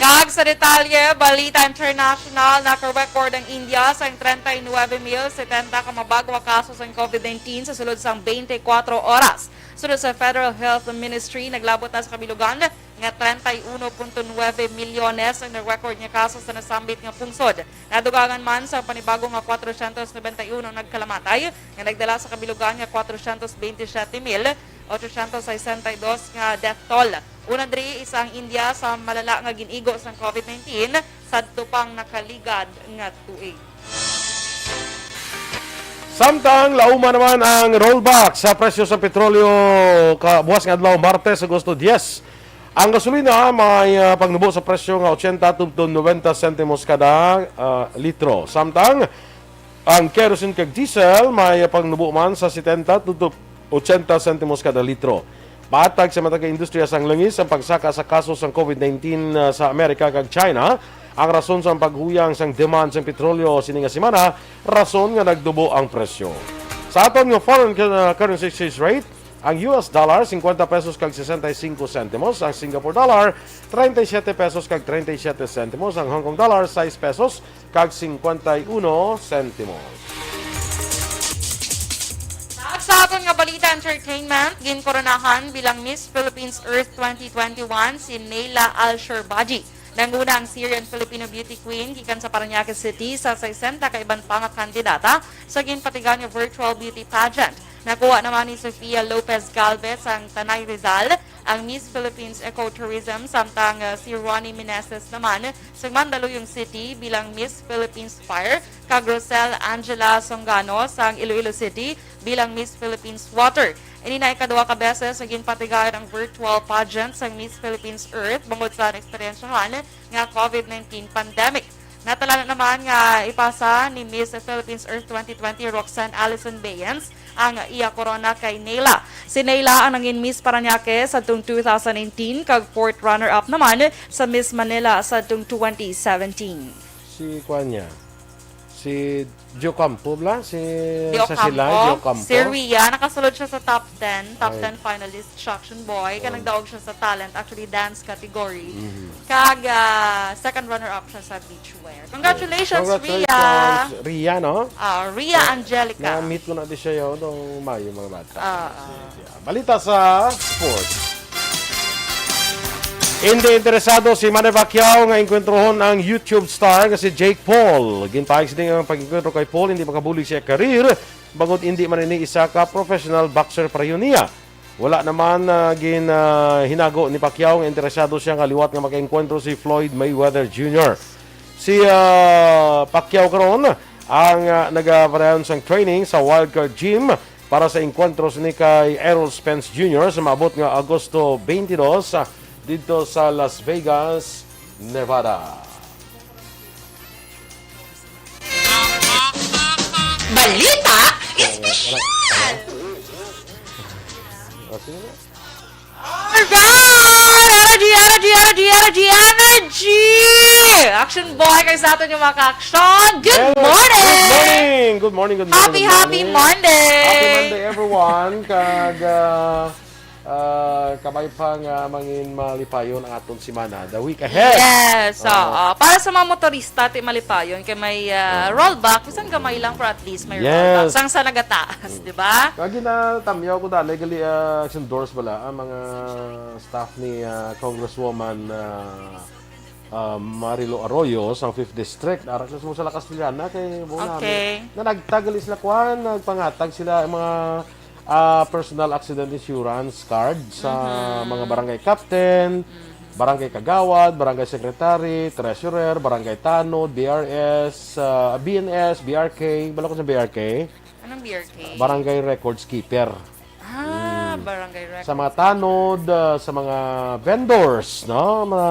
Kag sa detalye, Balita International, naka-record ang India sa 39,070 ka mabagwa kaso sa COVID-19 sa sulod sang 24 oras. Sulod sa Federal Health Ministry, naglabot na sa kabilugan nga 31.9 milyones ang nag-record niya kaso sa nasambit nga pungsod. Nadugangan man sa panibago nga 491 ang nagkalamatay, nga nagdala sa kabilugan nga 427,862 nga death toll. Una diri isang India sa malala nga ginigo sa COVID-19 sadto pang nakaligad nga tuig. Samtang lauma naman ang rollback sa presyo sa petrolyo buwas nga adlaw Martes, Agosto 10. Ang gasolina may pagnubo sa presyo nga 80 tubton 90 sentimos kada litro. Samtang ang kerosene kag diesel may pagnubo man sa 70 tubton 80 sentimos kada litro. Patag sa matag industriya sang langis ang pagsaka sa kaso sang COVID-19 sa Amerika kag China. Ang rason sa paghuyang sang demand sang petrolyo sining nga semana, rason nga nagdubo ang presyo. Sa aton nga foreign currency exchange rate, Ang US dollar, 50 pesos kag 65 centimos. Ang Singapore dollar, 37 pesos kag 37 centimos. Ang Hong Kong dollar, 6 pesos kag 51 centimos. Sa aton nga balita entertainment, ginkoronahan bilang Miss Philippines Earth 2021 si Neila Al-Shurbaji. Nanguna ang Syrian Filipino beauty queen gikan sa Parañaque City sa 60 ka ibang pangat kandidata sa ginpatigan nga virtual beauty pageant. Nakuha naman ni Sofia Lopez Galvez ang Tanay Rizal, ang Miss Philippines Ecotourism, samtang si Ronnie Meneses naman sa Mandaluyong City bilang Miss Philippines Fire, kag Rosel Angela Songano sa Iloilo City bilang Miss Philippines Water. Ini na ikaduha ka beses na ginpatigaan ang virtual pageant sa Miss Philippines Earth bungod sa eksperyensyahan nga COVID-19 pandemic. Natala naman nga ipasa ni Miss Philippines Earth 2020 Roxanne Allison Bayens ang iya corona kay Neila. Si Neila ang nangin Miss Parañaque sa 2018 kag fourth runner-up naman sa Miss Manila sa 2017. Si Kuanya, si Diocampo ba? Si Diocampo, si Ria, nakasulod siya sa top 10 finalist sa Aksyon Boy. Kanang daog siya sa talent, actually dance category. Kag second runner-up siya sa beachwear. Congratulations, Ria! Ria, no? Ria Angelica. Na-meet ko na di siya yun nung Mayo, mga bata. Balita sa sports. Hindi interesado si Manny Pacquiao nga inkwentrohon ang YouTube star nga si Jake Paul. Ginpahig siya ang pag-inkwentro kay Paul, hindi makabulig siya karir, bangod hindi man ini isa ka professional boxer pareho niya. Wala naman hinago ni Pacquiao nga interesado siya nga liwat nga maka-inkwentro si Floyd Mayweather Jr. Si Pacquiao karon ang nagaparehan sang training sa Wildcard Gym para sa inkwentros ni kay Errol Spence Jr. sa maabot nga Agosto 22 dito sa Las Vegas, Nevada. Balita! Energy! Action boy kayo sa atin yung mga ka-action. Good morning! Good morning. Happy Monday! Happy Monday, everyone. Kamay pang mangin malipayon ang aton simana. The week ahead. Yes. Para sa mga motorista, ti malipayon, kay may rollback, isang gamay lang for at least may rollback. Sang sa nagataas, di ba? Kagi na tamyaw ko dali, gali endorse bala ang mga staff ni Congresswoman Marilo Arroyo sa 5th District. Arak sa mo sa Castellana kay na nagtagal sila kuan, nagpangatag sila mga personal accident insurance card sa mga barangay captain, barangay kagawad, barangay secretary, treasurer, barangay tanod, BRS, BNS, BRK, bala ko sa BRK. Anong BRK? Barangay records keeper. Barangay records. Sa mga tanod, sa mga vendors, no? Mga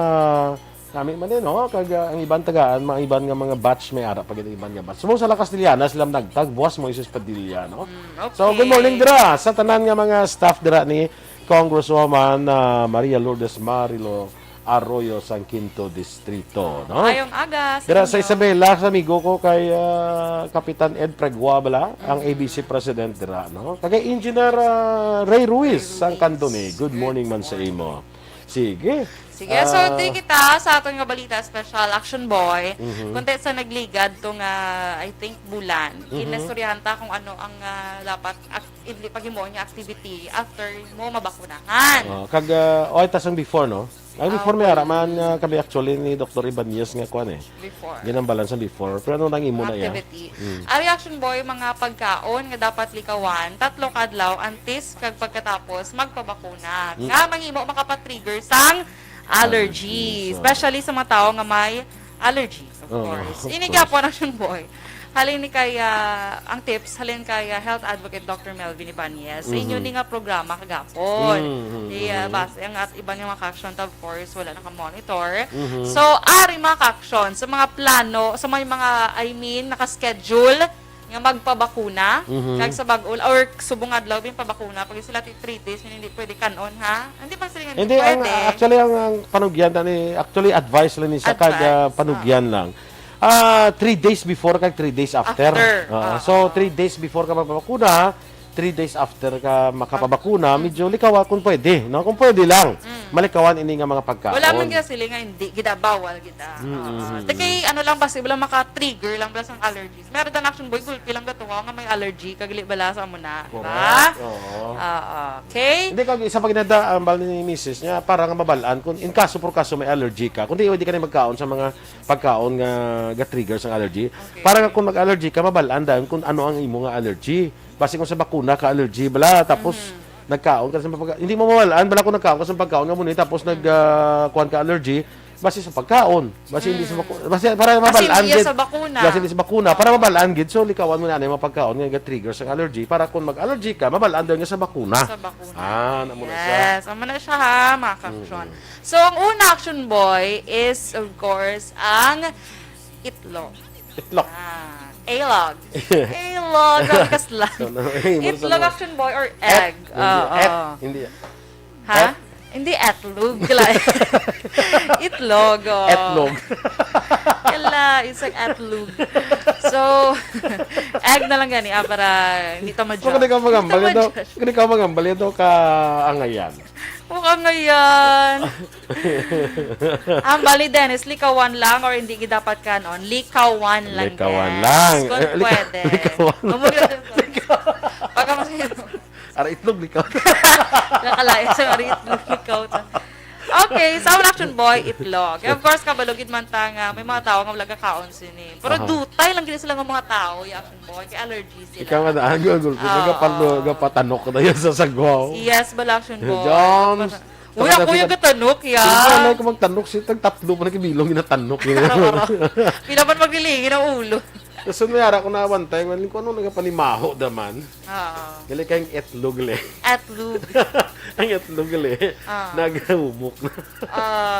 kami man din, no? Kag ang ibang tagaan, mga ibang nga mga batch may ara pag ibang nga batch. Sumo sa Castellana sila nagtag buwas mo Moises Padilla, no? Okay. So good morning dira sa tanan nga mga staff dira ni Congresswoman Maria Lourdes Marilo Arroyo sa Quinto Distrito, no? Ayong aga Dira sa Isabela, sa amigo ko kay Kapitan Ed Pregua bala, ang ABC President dira, no? Kagay Engineer Ray Ruiz ang Kandumi. Good morning man sa imo. Sige. So di kita sa aton nga balita special Action Boy. Kunti sa nagligad tong I think bulan. Kinastoryahan ta kung ano ang dapat paghimo nga activity after mo mabakunahan. Tasang before, no? Ang before may ara man kami actually ni Dr. Ibanez nga kuan Before. Ginambalan sa before. Pero ano nang imo na ya? Activity. Ang Action Boy mga pagkaon nga dapat likawan 3 kadlaw antes kag pagkatapos magpabakuna. Nga manghimo makapatrigger sang allergy, especially sa mga tao nga may allergies, of course. Iniga po na Action Boy. Halin ni kay ang tips halin kay Health Advocate Dr. Melvin Ibanez sa inyo ni nga programa kagapon. Base ang at iba nga mga action of course wala na ka-monitor. So ari mga action sa mga plano sa mga naka-schedule nga magpabakuna kag sa bag-ol or subong adlaw bin pabakuna pag sila 3 days hindi pwede kanon ha. Hindi pa sila hindi pwede. Ang panugyan ni actually advice lang ni sa kag panugyan lang. 3 days before kag 3 days after. So 3 days before ka magpabakuna, 3 days after ka makapabakuna, medyo likawan kung pwede. No? Kung pwede lang, malikawan ini nga mga pagkaon. Wala man gina sila nga hindi gida bawal gida. Kay ano lang basta wala maka-trigger lang bala sang allergies. Meron dan action boy gulpi lang gato nga may allergy kagali bala sa mo na, di ba? Oo. Okay? Hindi ka isa pag inada ang bal ni Mrs. niya para nga mabalaan kung in kaso por kaso may allergy ka. Kundi hindi ka na magkaon sa mga pagkaon nga ga-trigger sa allergy. Okay. Para nga kung mag-allergy ka mabalaan dahil kung ano ang imo nga allergy. Base kung sa bakuna ka allergy bala tapos nagkaon ka sa pagkaon. Hindi mo mawalaan bala kung nagkaon ka sa pagkaon nga muna tapos kuan ka allergy base sa pagkaon. Base hindi sa bakuna. Base para mabalaan hindi sa bakuna. Base hindi sa bakuna para mabalaan gid. So likawan mo na yung mga pagkaon nga ga-trigger sa allergy para kung mag-allergy ka mabalaan dahil nga sa bakuna. Sa bakuna. Namo na siya. Yes, amo na siya ha, mga ka-action. So, ang una action boy is, of course, ang itlog. Itlog. A-log. A-log, ang kaslang. Itlog action boy or egg. Hindi. Ha? Hindi etlog. Itlog. Etlog. Kala, it's like etlog. So, egg na lang gani, para hindi ta ma-judge. Kung ka magambal ito ka angayan. Mukhang ngayon. Ang bali din is likawan lang or hindi dapat kanon. Likawan lang. Likawan lang. Kung pwede. Pagka masaya. Ara itlog likaw. Nakalaya sa itlog likaw. Okay, sa action boy, itlog. Of course, kabalogid man ta nga, may mga tao nga wala kaon sini. Pero dutay lang gina sila ng mga tao, yung action boy, kay allergy sila. Ikaw nga daan gulpi, gapatanok na yan sa sagwaw. Yes, bala action boy. Jones. Uy, ako yung katanok, Hindi yan. ko magtanok siya, tatlo pa na kibilong ginatanok. Pila pa maglilingin ang ulo. So, mayara ko na one time, kung ano nagapanimaho naman. Gali kayong etlog le. Etlog. Ang etlog le. Nagahumok na.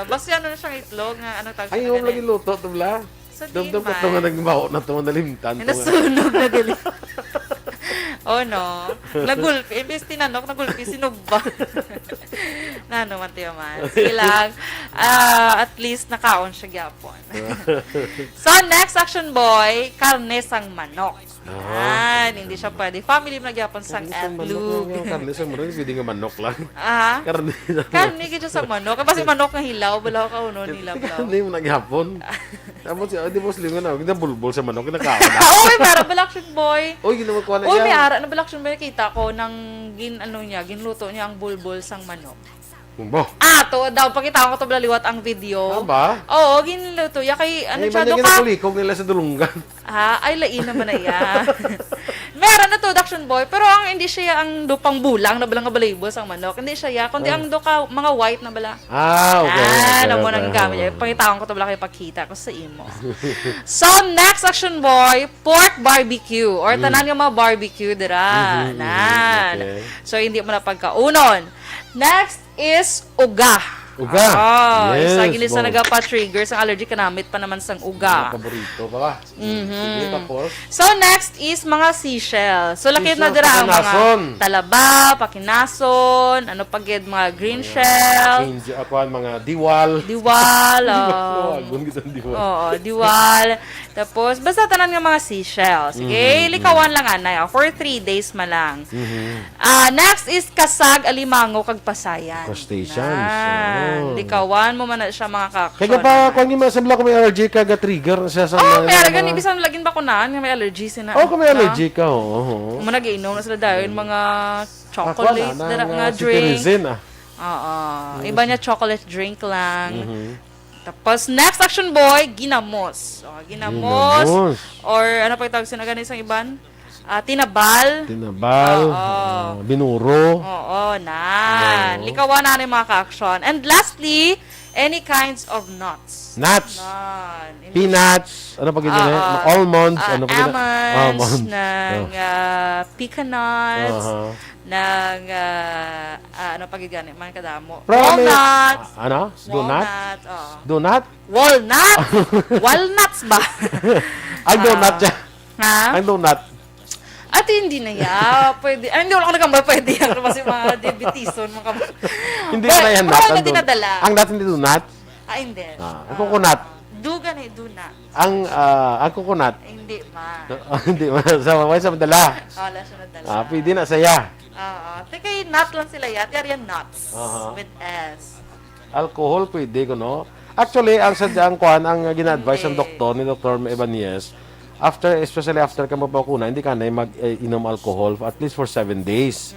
Basta ano na siyang itlog nga, ano tawag Ay, yung lagi luto, tumla. Sa Dumdum ka ito nga nagmaho na ito, nalimtan. Nasunog na gali. Oh no. Nagulpi. Imbis tinanok, nagulpi, sinugba. Na naman tiyo man. Silang, at least nakaon siya gyapon. So, next action boy, karne sang manok. Hindi siya pwede. Family mo na gyapon sang etlog. Karne sang manok, pwede nga manok lang. Karne. Karne gid sa manok. Kasi manok nga hilaw, balaw ka uno hilaw. Karne mo nagyapon. Tapos, di Muslim nga na, hindi bulbul sa manok, kinakaon na. Uy, meron balakshon boy. Uy, ginawa ko na Uy, yan. may ara na balakshon boy, nakita ko ng ginluto niya ang bulbul sang manok. Kumbo. To daw, pakita ko to balaliwat ang video. Ba? Oo, ginluto. Ya kay, siya, Ay, ka? kulikog nila sa dulungan. Ay, lain naman na yan. Meron na to, Daction Boy, pero ang hindi siya ang dupang bulang na balang kabalibos ang manok. Hindi siya ya, kundi ang doka, mga white na bala. Okay. Alam mo nang gamit niya. Pakita ko to bala kayo pagkita ko sa imo. So, next Action Boy, pork barbecue. Or tanan yung mga barbecue, dira. Okay. So, hindi mo na pagkaunon. Next is uga. Uga. Yes, isa ginis na wow. nagapa-trigger sa allergy kanamit pa naman sang uga. Paborito pa ba? Sige, tapos. So next is mga seashell. So laki na Seashell, dira ang pakinason. mga talaba, pakinason, ano pa gid mga green shell, Mga diwal. diwal, Diwal. Diwal. oo, diwal. Tapos basta tanan nga mga seashell. Sige, likawan lang anay for 3 days ma lang. Next is kasag, alimango kag pasayan. Crustaceans. Likawan mo man na siya mga kaksyon. Kaya pa, kung yung masabla ko may allergy ka, ga-trigger siya sa... May aragan, ibisan laging bakunahan nga may allergy sila. Kung may allergy ka, oo. Kung nag-iinom na sila dahil mga chocolate, nga drink. Oo. Iba niya chocolate drink lang. Tapos, next action boy, ginamos. Ginamos. Or, ano pa itawag sinagan isang iban? Tinabal. Binuro. Oo, likawan na yung mga ka-action. And lastly, any kinds of nuts. Nuts. Peanuts. Ano pag ganyan? Almonds. Ano pag ganyan? Almonds. Ng pecan nuts. Ng, ano pag ganyan? Man kadamo. Walnuts. Ano? Donut? Donut? Donut? Walnut? Walnuts ba? Ang donut siya. Ha? Ang donut. At hindi na ya, pwede. Hindi wala ko nagambal, pwede yan. Kasi mga diabetison, mga Hindi na yan nut. Pero dinadala. Ang nut hindi donut? Hindi. Coconut. Dugan ay duna. Ang coconut. Hindi ma. Hindi man sa madala. Wala siya nadala. Pwede na saya. Oo. Teka, nut lang sila yan. Yan nuts. Aha. With S. Alcohol pwede ko no. Actually, ang sadyang kuan ang gina-advise ng Hindi. doktor ni Dr. Ebanez, especially after ka mabakuna, hindi ka na mag-inom alcohol at least for 7 days.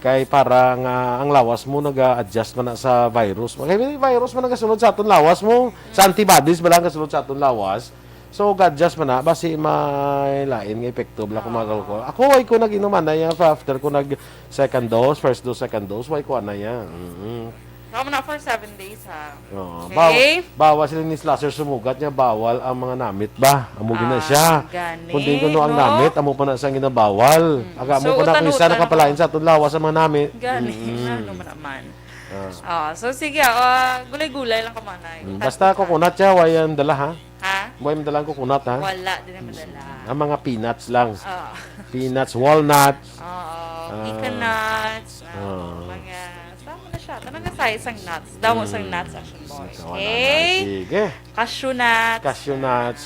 Kay para nga ang lawas mo nag-adjust man na sa virus. Kaya may virus man nagasunod sa aton lawas mo. Sa antibodies ba lang kasunod sa aton lawas. So, adjust man na, basi may lain nga epekto bala kung mag-alcohol. Ako, ay ko nag-inuman na yan after ko nag-second dose, first dose, second dose, way ko na yan. Tama na for 7 days ha. Oh, Okay. bawal sila ni Slasher sumugat niya, bawal ang mga namit ba? Amugin na siya. Gani, Kundi ko no ang no? namit, amo pa na siyang ginabawal. Aga mo So, pa na kung isa utan-utan nakapalain sa aton lawas sa mga namit. Gani. Ano man naman. Ah. So sige, gulay-gulay lang ka manay. Basta coconut siya, wayan dala ha. Ha? Wayan dala ang coconut ha. Wala din naman dala. Ang mga peanuts lang. Oo. Peanuts, walnuts. Pecan nuts. Mga, sama na siya. Tanong na sa isang nuts. Damo isang nuts, action boy. Okay? Sige. Cashew nuts. Cashew nuts.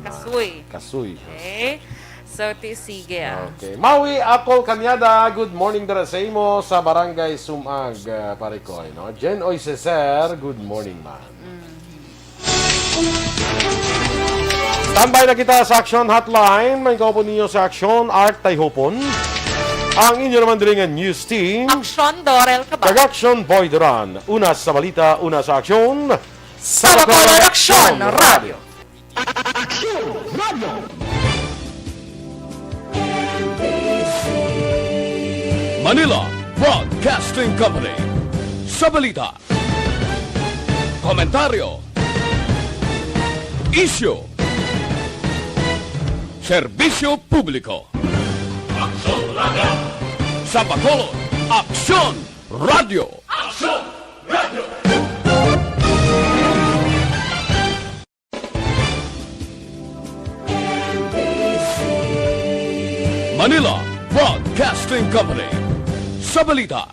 Kasuy. Kasuy. Okay? So, sige Okay. Maui Akol Kanyada, good morning dara sa imo sa Barangay Sumag, Parikoy. No? Jen Oy Ceser, good morning man. Standby na kita sa Aksyon Hotline. May kaupo ninyo sa Aksyon, Art Tayhopon. Ang inyo naman diringan news team. Aksyon, Dorel, Cabatu. Kag-Aksyon Boy Duran. Una sa balita, una sa aksyon. Sa Bacolod Aksyon Radio. Manila Broadcasting Company. Sa balita. Komentaryo. Issue. Serbisyo publiko. Sa Bacolod, Aksyon Radio. Manila Broadcasting Company. Sa balita.